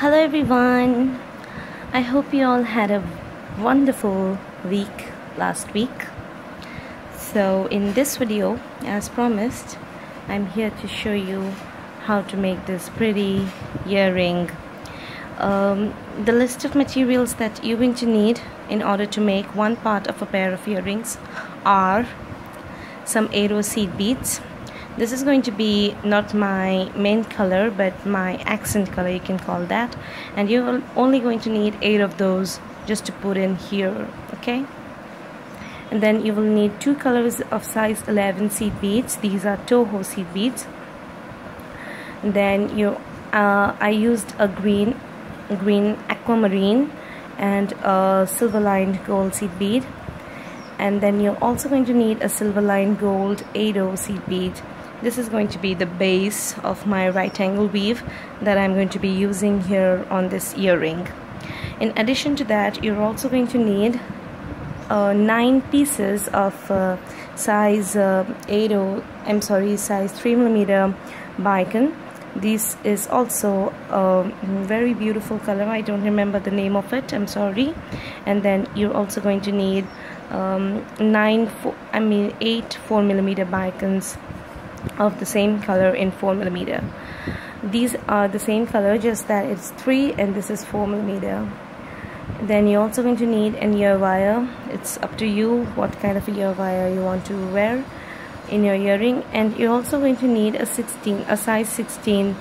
Hello everyone. I hope you all had a wonderful week last week. So in this video, as promised, I'm here to show you how to make this pretty earring. The list of materials that you're going to need in order to make one part of a pair of earrings are some arrow seed beads. This is going to be not my main color but my accent color, you can call that, and you're only going to need 8 of those just to put in here, okay? And then you will need 2 colors of size 11 seed beads. These are Toho seed beads. And then I used a green aquamarine and a silver lined gold seed bead. And then you're also going to need a silver lined gold arrow seed bead. This is going to be the base of my right angle weave that I'm going to be using here on this earring. In addition to that, you're also going to need 9 pieces of size 3mm bicone. This is also a very beautiful color. I don't remember the name of it, I'm sorry. And then you're also going to need 8 4mm bicones of the same color in 4mm. These are the same color, just that it's 3 and this is 4mm. Then you're also going to need an ear wire. It's up to you what kind of a ear wire you want to wear in your earring. And you're also going to need a size 16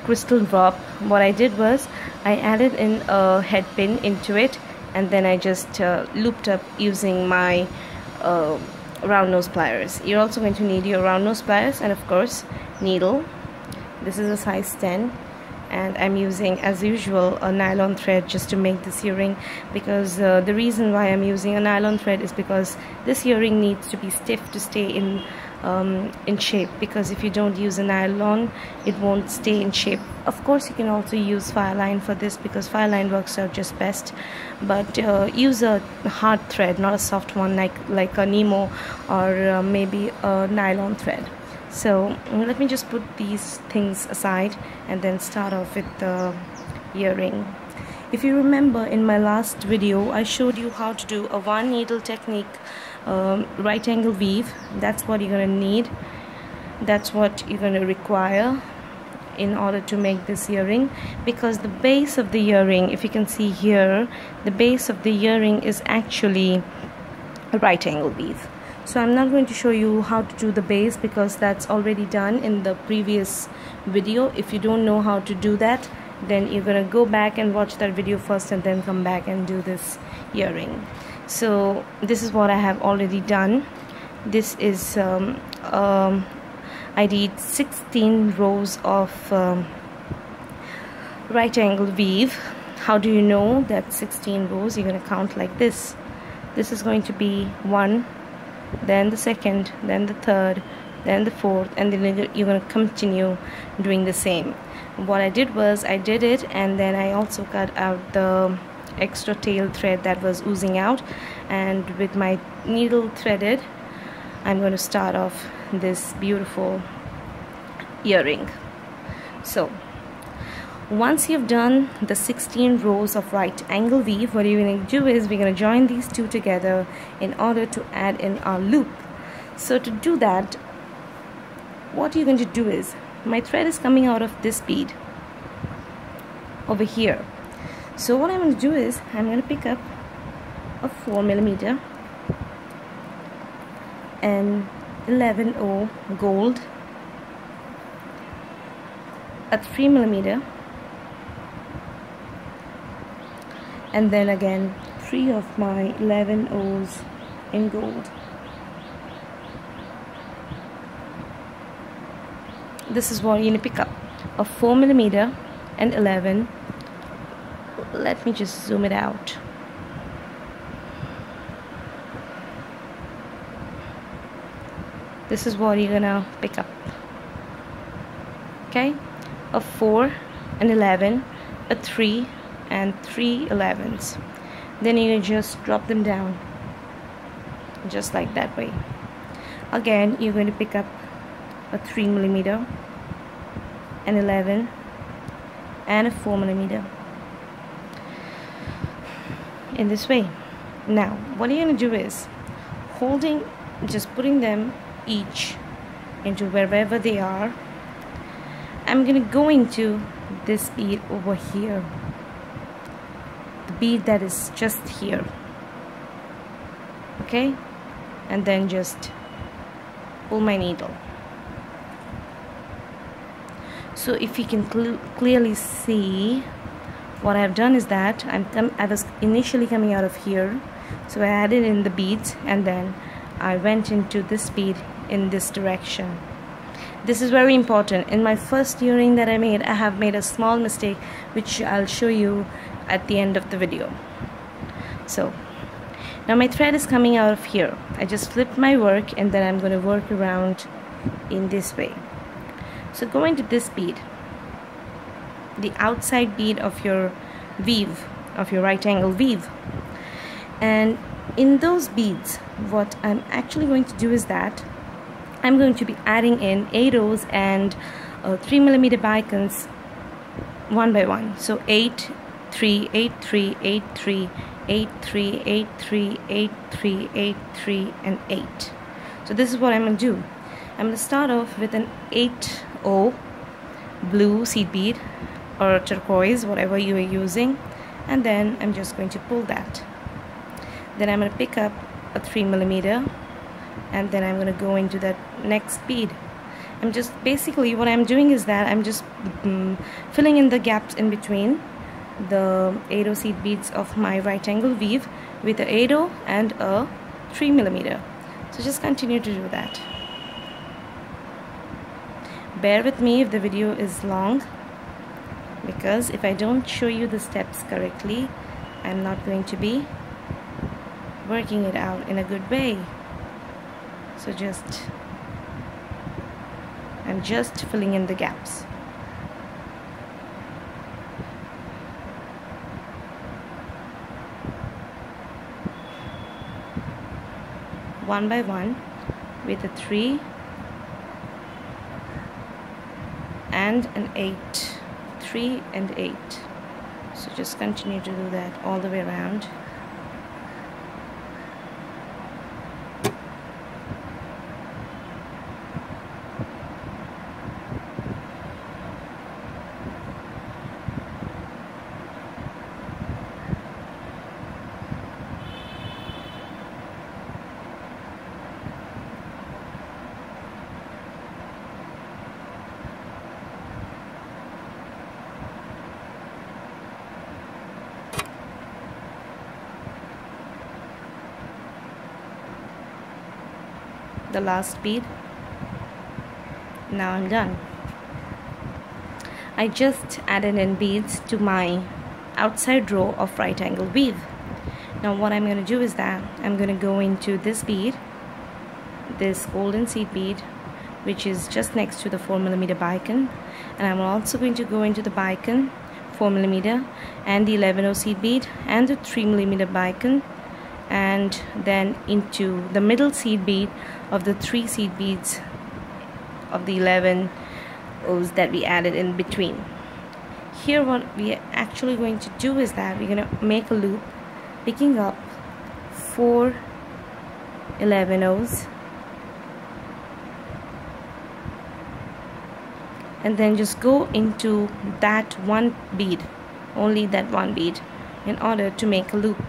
crystal drop. What I did was I added in a head pin into it, and then I just looped up using my round nose pliers. You're also going to need your round nose pliers and of course needle. This is a size 10 and I'm using, as usual, a nylon thread just to make this earring, because the reason why I'm using a nylon thread is because this earring needs to be stiff to stay in shape, because if you don't use a nylon it won't stay in shape. Of course you can also use fireline for this, because fireline works out just best, but use a hard thread, not a soft one like a Nemo or maybe a nylon thread. So let me just put these things aside and then start off with the earring. If you remember, in my last video I showed you how to do a 1 needle technique right angle weave. That's what you're going to need, that's what you're going to require in order to make this earring, because the base of the earring, if you can see here, the base of the earring is actually a right angle weave. So I'm not going to show you how to do the base because that's already done in the previous video. If you don't know how to do that, then you're gonna go back and watch that video first and then come back and do this earring. So this is what I have already done. This is I did 16 rows of right angle weave. How do you know that 16 rows? You're gonna count like this. This is going to be 1, then the 2nd, then the 3rd, then the 4th, and then you're going to continue doing the same. What I did was I did it, and then I also cut out the extra tail thread that was oozing out, and with my needle threaded I'm going to start off this beautiful earring. So once you've done the 16 rows of right angle weave, what you're going to do is we're going to join these two together in order to add in our loop. So to do that, what you're going to do is, my thread is coming out of this bead over here. So what I'm going to do is I'm going to pick up a 4mm and 11O gold, a 3mm, and then again 3 of my 11 O's in gold. This is what you're going to pick up, a 4mm and 11. Let me just zoom it out. This is what you're gonna pick up, okay? A 4 and 11, a 3 and 3 11s. Then you just drop them down just like that way. Again, you're going to pick up a 3mm, an 11, and a 4mm in this way. Now what you're going to do is just putting them each into wherever they are. I'm going to go into this bead over here, the bead that is just here, okay, and then just pull my needle. So if you can clearly see, what I've done is that I was initially coming out of here, so I added in the beads and then I went into this bead in this direction. This is very important. In my first earring that I have made a small mistake, which I'll show you at the end of the video. So now my thread is coming out of here. I just flipped my work and then I'm going to work around in this way. So go into this bead, the outside bead of your weave, of your right angle weave, and in those beads what I'm actually going to do is that I'm going to be adding in 8 rows and 3mm bicones one by one. So 8 3 8 3 8 3 8 3 8 3 8 3 8 3 and 8. So this is what I'm going to do. I'm going to start off with an 8/0 blue seed bead or turquoise, whatever you are using, and then I'm just going to pull that. Then I'm going to pick up a 3mm and then I'm going to go into that next bead. I'm just basically what I'm doing is that I'm just filling in the gaps in between the 8/0 seed beads of my right angle weave with a 8/0 and a 3mm. So just continue to do that. Bear with me if the video is long, because if I don't show you the steps correctly, I'm not going to be working it out in a good way. So I'm just filling in the gaps. One by one with a 3 and an 8, 3 and 8. So just continue to do that all the way around. The last bead. Now I'm done. I just added in beads to my outside row of right angle weave. Now what I'm going to do is that I'm going to go into this bead, this golden seed bead, which is just next to the 4mm bicone, and I'm also going to go into the bicone 4mm and the 11/0 seed bead and the 3mm bicone, and then into the middle seed bead of the 3 seed beads of the 11/0s that we added in between. Here what we are actually going to do is that we're going to make a loop picking up 4 11/0s and then just go into that one bead, only that one bead, in order to make a loop.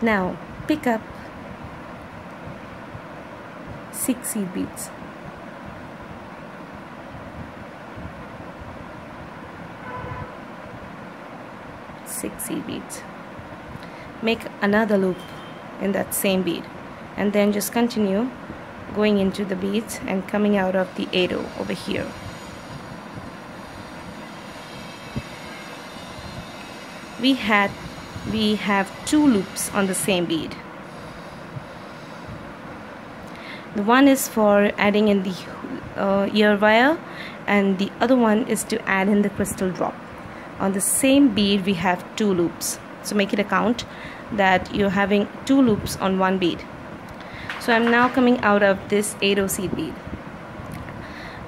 Now pick up 6 seed beads. Make another loop in that same bead and then just continue going into the beads and coming out of the 8/0 over here. We have 2 loops on the same bead. The one is for adding in the ear wire, and the other one is to add in the crystal drop. On the same bead we have 2 loops, so make it a count that you're having 2 loops on one bead. So I'm now coming out of this 8/0 seed bead.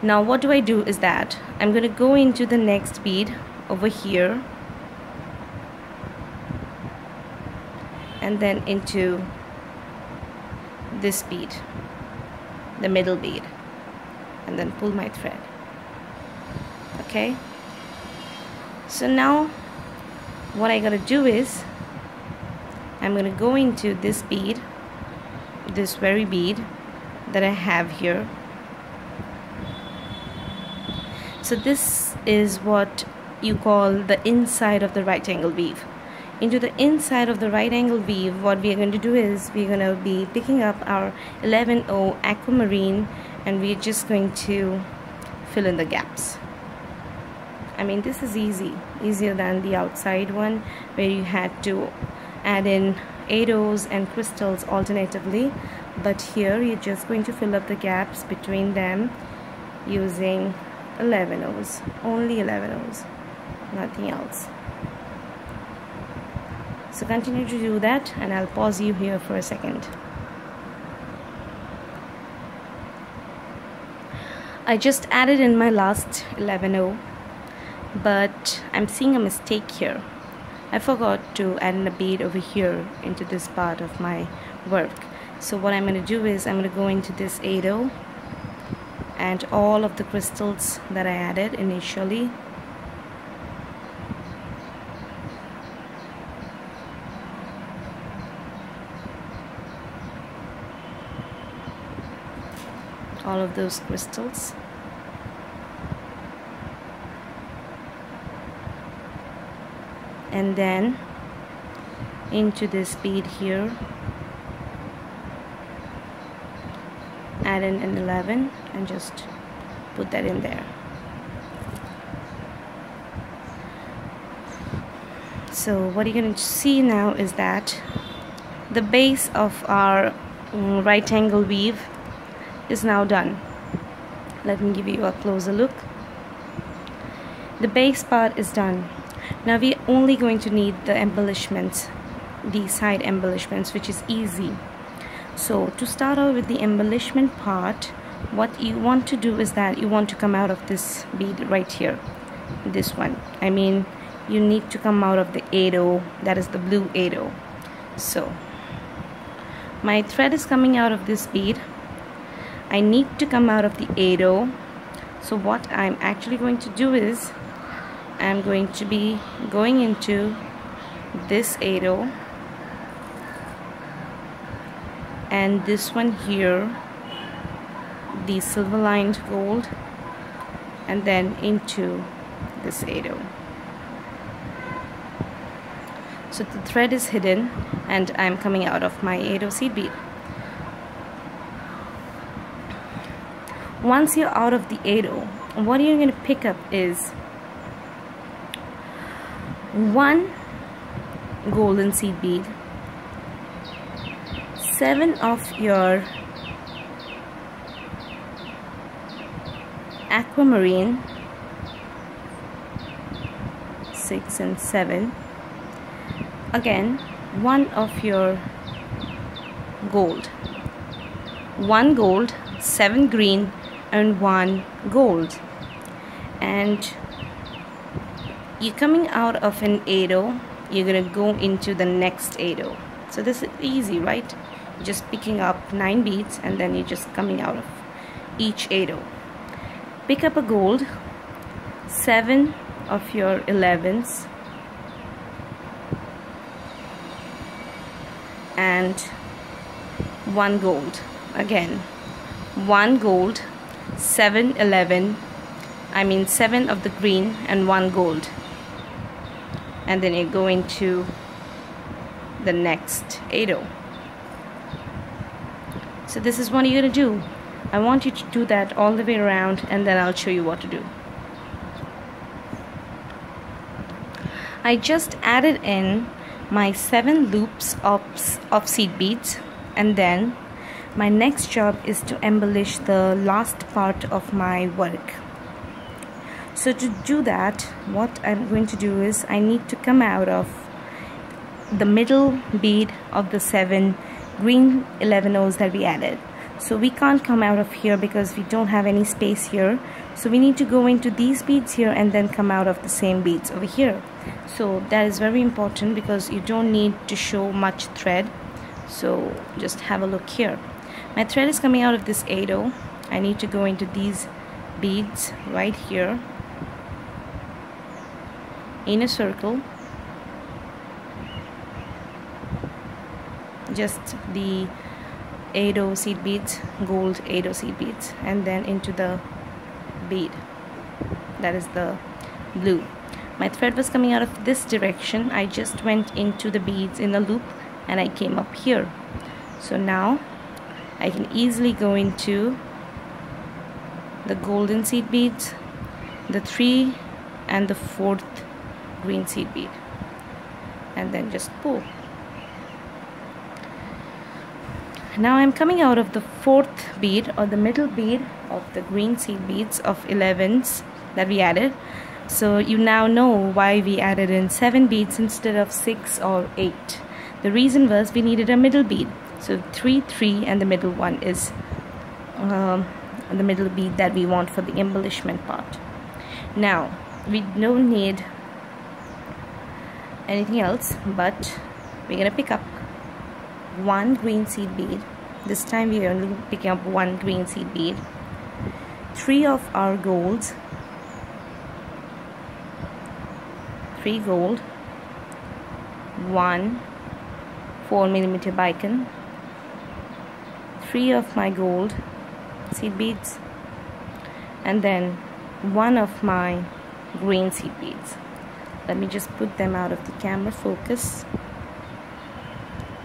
Now what do I do is that I'm going to go into the next bead over here and then into this bead, the middle bead, and then pull my thread. Okay, so now what I gotta do is I'm gonna go into this bead, this very bead that I have here. So this is what you call the inside of the right angle weave. Into the inside of the right angle weave, what we are going to do is we're going to be picking up our 11O aquamarine, and we're just going to fill in the gaps. I mean, this is easier than the outside one where you had to add in 8Os and crystals alternatively, but here you're just going to fill up the gaps between them using 11Os, only 11Os, nothing else. So continue to do that, and I'll pause you here for a second. I just added in my last 11O, but I'm seeing a mistake here. I forgot to add in a bead over here into this part of my work. So what I'm going to do is I'm going to go into this 8O and all of the crystals that I added initially, all of those crystals, and then into this bead here add in an 11 and just put that in there. So what you're going to see now is that the base of our right angle weave is now done. Let me give you a closer look. The base part is done. Now we're only going to need the embellishments, the side embellishments, which is easy. So to start out with the embellishment part, what you want to do is that you want to come out of this bead right here, this one. I mean, you need to come out of the 8O, that is the blue 8O. So my thread is coming out of this bead. I need to come out of the 8O. So what I'm actually going to do is I'm going to be going into this 8O and this one here, the silver lined gold, and then into this 8O. So the thread is hidden and I'm coming out of my 8O seed bead. Once you're out of the 8O, what you're going to pick up is one golden seed bead, 7 of your aquamarine, 6 and 7, again 1 of your gold, 1 gold, 7 green and 1 gold, and you're coming out of an 8O, you're gonna go into the next 8O. So this is easy, right? Just picking up 9 beads and then you're just coming out of each 8O. Pick up a gold, 7 of your 11s, and 1 gold. Again, 1 gold, 7 11, I mean 7 of the green and 1 gold, and then you go into the next 8O. So this is what you're going to do. I want you to do that all the way around, and then I'll show you what to do. I just added in my 7 loops of seed beads, and then my next job is to embellish the last part of my work. So to do that, what I'm going to do is I need to come out of the middle bead of the 7 green 11Os that we added. So we can't come out of here because we don't have any space here. So we need to go into these beads here and then come out of the same beads over here. So that is very important because you don't need to show much thread. So just have a look here. My thread is coming out of this 8/0. I need to go into these beads right here in a circle, just the 8/0 seed beads, gold 8/0 seed beads, and then into the bead that is the blue. My thread was coming out of this direction. I just went into the beads in a loop and I came up here. So now I can easily go into the golden seed beads, the 3 and the 4th green seed bead, and then just pull. Now I'm coming out of the 4th bead or the middle bead of the green seed beads of 11s that we added. So you now know why we added in 7 beads instead of 6 or 8. The reason was we needed a middle bead. So 3, 3, and the middle one is the middle bead that we want for the embellishment part. Now we don't need anything else, but we're gonna pick up 1 green seed bead. This time we are only picking up 1 green seed bead, 3 of our golds, 3 gold, 1 4mm bicone, 3 of my gold seed beads, and then 1 of my green seed beads. Let me just put them out of the camera focus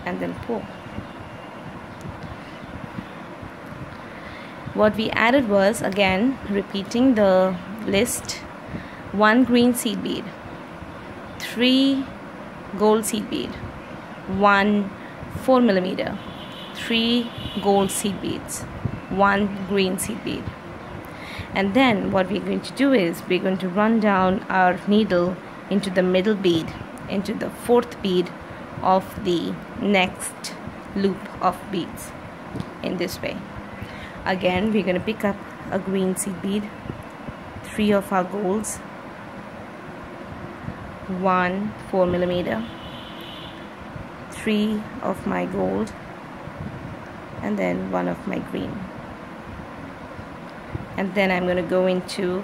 and then pull. What we added was, again repeating the list, 1 green seed bead, 3 gold seed bead, 1 4mm, 3 gold seed beads, 1 green seed bead. And then what we're going to do is we're going to run down our needle into the middle bead, into the 4th bead of the next loop of beads in this way. Again we're going to pick up a green seed bead, 3 of our golds, 1 4mm, 3 of my gold, and then 1 of my green. And then I'm going to go into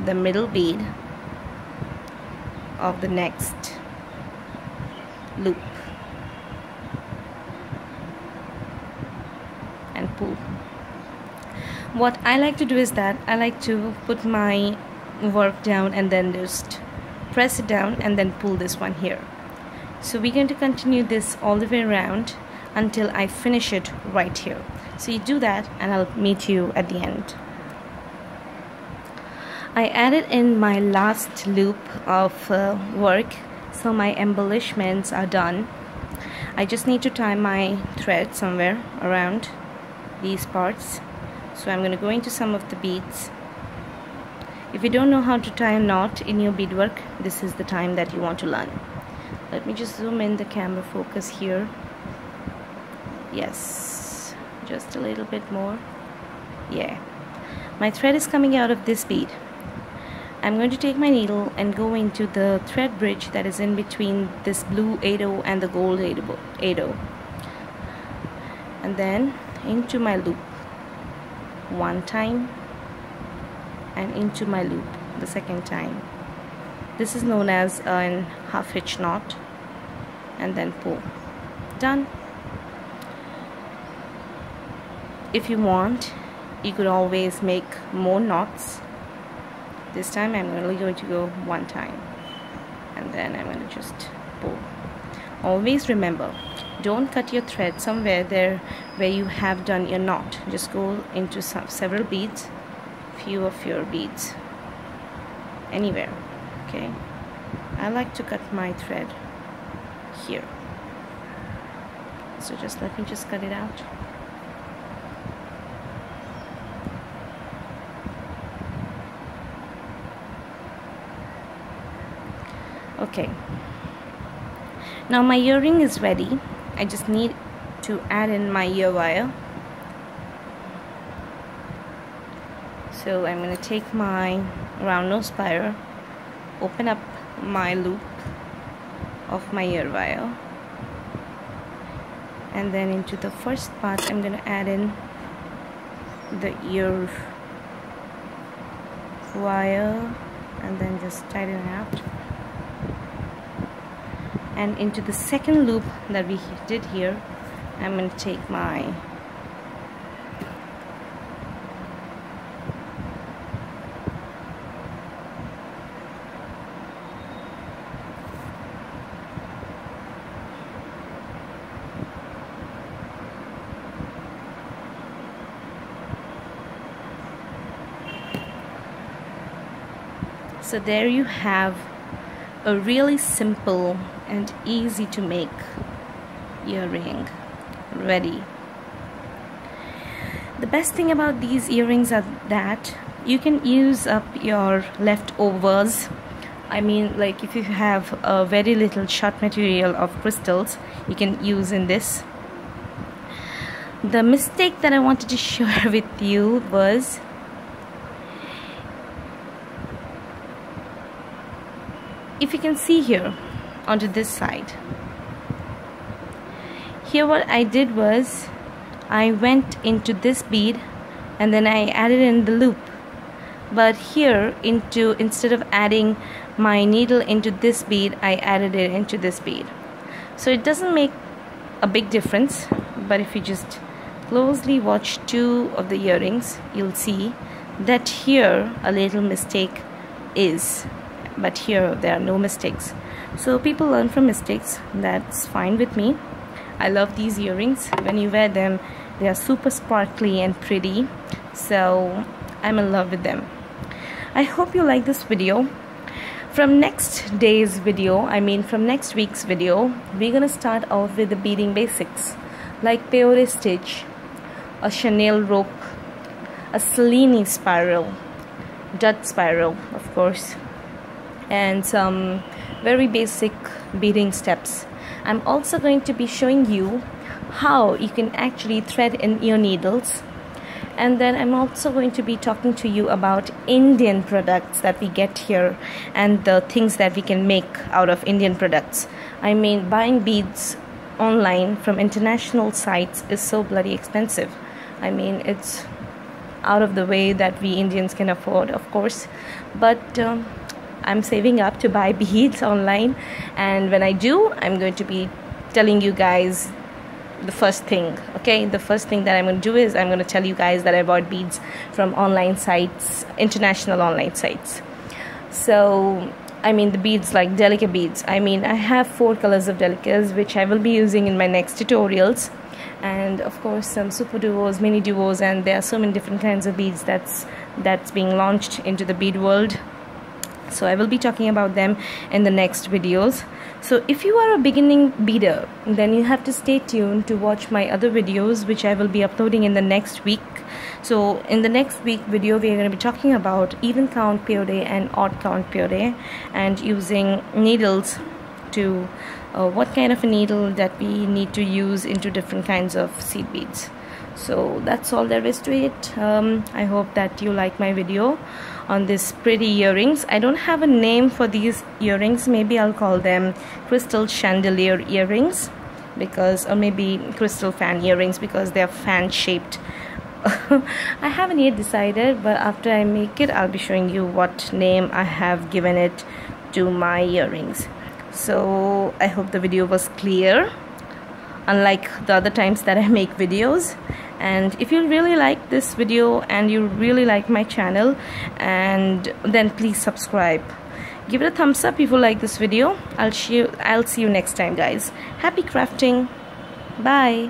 the middle bead of the next loop and pull. What I like to do is that I like to put my work down and then just press it down and then pull this one here. So we're going to continue this all the way around until I finish it right here. So you do that and I'll meet you at the end. I added in my last loop of work, so my embellishments are done. I just need to tie my thread somewhere around these parts. So I'm going to go into some of the beads. If you don't know how to tie a knot in your beadwork, this is the time that you want to learn. Let me just zoom in the camera focus here. Yes, just a little bit more. Yeah, my thread is coming out of this bead. I'm going to take my needle and go into the thread bridge that is in between this blue 8/0 and the gold 8/0, and then into my loop 1 time and into my loop the 2nd time. This is known as a half hitch knot, and then pull. Done. If you want, you could always make more knots. This time I'm only going to go 1 time, and then I'm going to just pull. Always remember, don't cut your thread somewhere there where you have done your knot. Just go into several beads, few of your beads, anywhere. Okay, I like to cut my thread here, so just let me just cut it out. Okay, now my earring is ready. I just need to add in my ear wire. So I'm going to take my round nose spiral, open up my loop of my ear wire, and then into the first part I'm going to add in the ear wire and then just tighten it out. And into the second loop that we did here, I'm going to take my So there you have a really simple and easy to make earring ready. The best thing about these earrings are that you can use up your leftovers. I mean, like if you have a very little short material of crystals, you can use in this. The mistake that I wanted to share with you was if you can see here onto this side. Here what I did was I went into this bead and then I added in the loop. But here instead of adding my needle into this bead, I added it into this bead. So it doesn't make a big difference, but if you just closely watch two of the earrings, you'll see that here a little mistake is, but here there are no mistakes. So people learn from mistakes. That's fine with me. I love these earrings. When you wear them, they are super sparkly and pretty, so I'm in love with them. I hope you like this video. From next day's video, I mean from next week's video, we're gonna start off with the beading basics like peyote stitch, a chenille rope, a Cellini spiral, dud spiral of course, and some very basic beading steps. I'm also going to be showing you how you can actually thread in your needles, and then I'm also going to be talking to you about Indian products that we get here and the things that we can make out of Indian products. I mean, buying beads online from international sites is so bloody expensive. I mean, it's out of the way that we Indians can afford, of course, but I'm saving up to buy beads online, and when I do, I'm going to be telling you guys the first thing. Okay, the first thing that I'm going to do is I'm going to tell you guys that I bought beads from online sites, international online sites. So I mean the beads like delicate beads. I mean, I have 4 colors of delicates which I will be using in my next tutorials, and of course some super duos, mini duos, and there are so many different kinds of beads that's being launched into the bead world. So I will be talking about them in the next videos. So if you are a beginning beader, then you have to stay tuned to watch my other videos which I will be uploading in the next week. So in the next week video, we are going to be talking about even count peyote and odd count peyote, and using needles to what kind of a needle that we need to use into different kinds of seed beads. So that's all there is to it. I hope that you like my video on this pretty earrings. I don't have a name for these earrings. Maybe I'll call them crystal chandelier earrings, because, or maybe crystal fan earrings, because they're fan shaped. I haven't yet decided, but after I make it, I'll be showing you what name I have given it to my earrings. So I hope the video was clear, unlike the other times that I make videos. And if you really like this video and you really like my channel, and then please subscribe. Give it a thumbs up if you like this video. I'll see you next time, guys. Happy crafting. Bye.